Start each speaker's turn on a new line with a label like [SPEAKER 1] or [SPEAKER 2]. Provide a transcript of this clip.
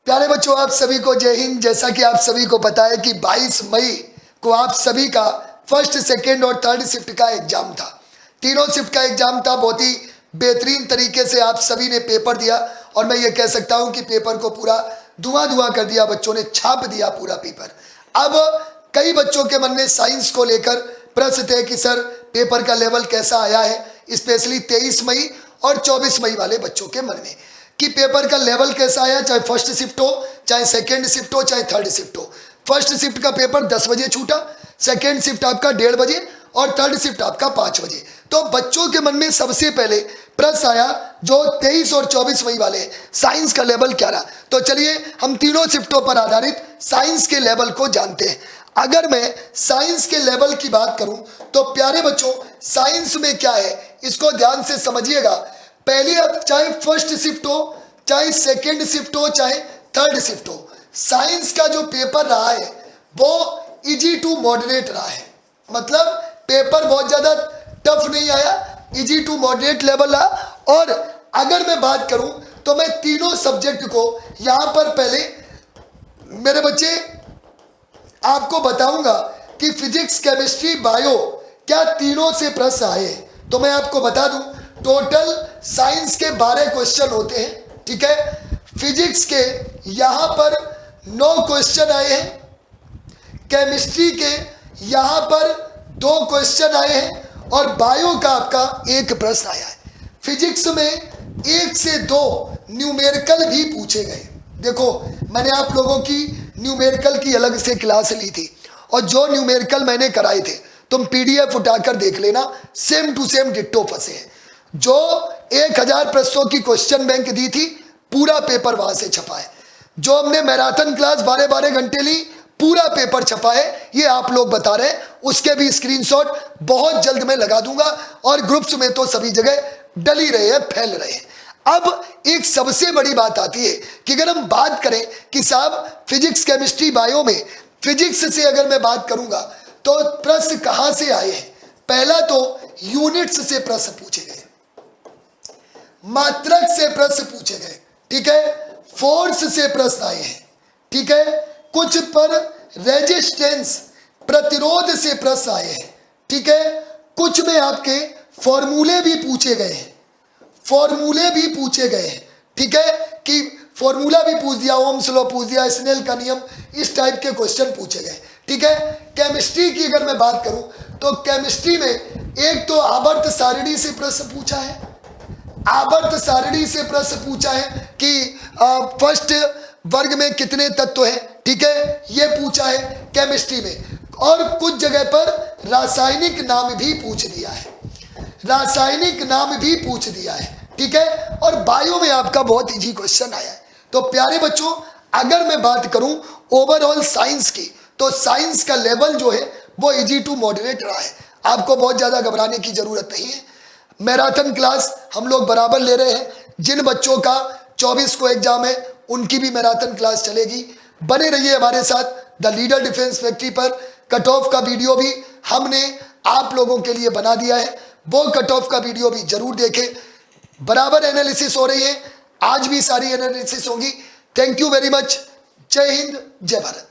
[SPEAKER 1] प्यारे बच्चों, आप सभी को जय हिंद। जैसा कि आप सभी को पता है कि 22 मई को आप सभी का फर्स्ट, सेकेंड और थर्ड शिफ्ट का एग्जाम था। तीनों शिफ्ट का एग्जाम था। बहुत ही बेहतरीन तरीके से आप सभी ने पेपर दिया और मैं ये कह सकता हूं कि पेपर को पूरा धुआं कर दिया। बच्चों ने छाप दिया पूरा पेपर। अब कई बच्चों के मन में साइंस को लेकर प्रश्न थे कि सर पेपर का लेवल कैसा आया है, स्पेशली 23 मई और 24 मई वाले बच्चों के मन में कि पेपर का लेवल कैसा आया, चाहे फर्स्ट शिफ्ट हो, चाहे सेकेंड शिफ्ट हो, चाहे थर्ड शिफ्ट हो। फर्स्ट शिफ्ट का पेपर 10 बजे छूटा, सेकेंड शिफ्ट आपका 1:30 बजे और थर्ड शिफ्ट आपका 5 बजे। तो बच्चों के मन में सबसे पहले प्रश्न आया जो 23 और 24 मई वाले, साइंस का लेवल क्या रहा। तो चलिए हम तीनों शिफ्टों पर आधारित साइंस के लेवल को जानते हैं। अगर मैं साइंस के लेवल की बात करूं तो प्यारे बच्चों, साइंस में क्या है इसको ध्यान से समझिएगा। पहले अब चाहे फर्स्ट शिफ्ट हो, चाहे सेकेंड शिफ्ट हो, चाहे थर्ड शिफ्ट हो, साइंस का जो पेपर रहा है वो इजी टू मॉडरेट रहा है। मतलब पेपर बहुत ज्यादा टफ नहीं आया, इजी टू मॉडरेट लेवल रहा। और अगर मैं बात करूं तो मैं तीनों सब्जेक्ट को यहां पर पहले मेरे बच्चे आपको बताऊंगा कि फिजिक्स, केमिस्ट्री, बायो क्या तीनों से प्रश्न आए। तो मैं आपको बता दूं टोटल साइंस के 12 क्वेश्चन होते हैं, ठीक है। फिजिक्स के यहां पर 9 क्वेश्चन आए हैं, केमिस्ट्री के यहां पर 2 क्वेश्चन आए हैं और बायो का आपका 1 प्रश्न आया है। फिजिक्स में 1 से 2 न्यूमेरिकल भी पूछे गए। देखो मैंने आप लोगों की न्यूमेरिकल की अलग से क्लास ली थी और जो न्यूमेरिकल मैंने कराए थे तुम पीडीएफ उठाकर देख लेना, सेम टू सेम डिट्टो फंसे हैं। जो 1000 प्रश्नों की क्वेश्चन बैंक दी थी पूरा पेपर वहां से छपा है। जो हमने मैराथन क्लास 12-12 घंटे ली पूरा पेपर छपा है। ये आप लोग बता रहे हैं, उसके भी स्क्रीनशॉट बहुत जल्द मैं लगा दूंगा और ग्रुप्स में तो सभी जगह डल ही रहे हैं, फैल रहे हैं। अब एक सबसे बड़ी बात आती है कि अगर हम बात करें कि साहब फिजिक्स, केमिस्ट्री, बायो में फिजिक्स से अगर मैं बात करूंगा तो प्रश्न कहां से आए हैं। पहला तो यूनिट्स से प्रश्न पूछे गए, मात्रक से प्रश्न पूछे गए, ठीक है। फोर्स से प्रश्न आए हैं, ठीक है। कुछ पर रेजिस्टेंस, प्रतिरोध से प्रश्न आए हैं, ठीक है। कुछ में आपके फॉर्मूले भी पूछे गए हैं, फॉर्मूले भी पूछे गए हैं, ठीक है। कि फॉर्मूला भी पूछ दिया, ओम्स लॉ पूछ दिया, स्नेल का नियम, इस टाइप के क्वेश्चन पूछे गए, ठीक है। केमिस्ट्री की अगर मैं बात करूं तो केमिस्ट्री में एक तो आवर्त सारणी से प्रश्न पूछा है, आवर्त सारणी से प्रश्न पूछा है कि फर्स्ट वर्ग में कितने तत्व हैं, ठीक है, ये पूछा है केमिस्ट्री में। और कुछ जगह पर रासायनिक नाम भी पूछ दिया है, रासायनिक नाम भी पूछ दिया है, ठीक है। और बायो में आपका बहुत इजी क्वेश्चन आया है। तो प्यारे बच्चों, अगर मैं बात करूं ओवरऑल साइंस की तो साइंस का लेवल जो है वो इजी टू मॉडरेट रहा है। आपको बहुत ज्यादा घबराने की जरूरत नहीं है। मैराथन क्लास हम लोग बराबर ले रहे हैं। जिन बच्चों का 24 को एग्जाम है उनकी भी मैराथन क्लास चलेगी। बने रहिए हमारे साथ। द लीडर डिफेंस फैक्ट्री पर कट ऑफ का वीडियो भी हमने आप लोगों के लिए बना दिया है, वो कट ऑफ का वीडियो भी जरूर देखें। बराबर एनालिसिस हो रही है, आज भी सारी एनालिसिस होगी। Thank you very much. जय हिंद, जय भारत।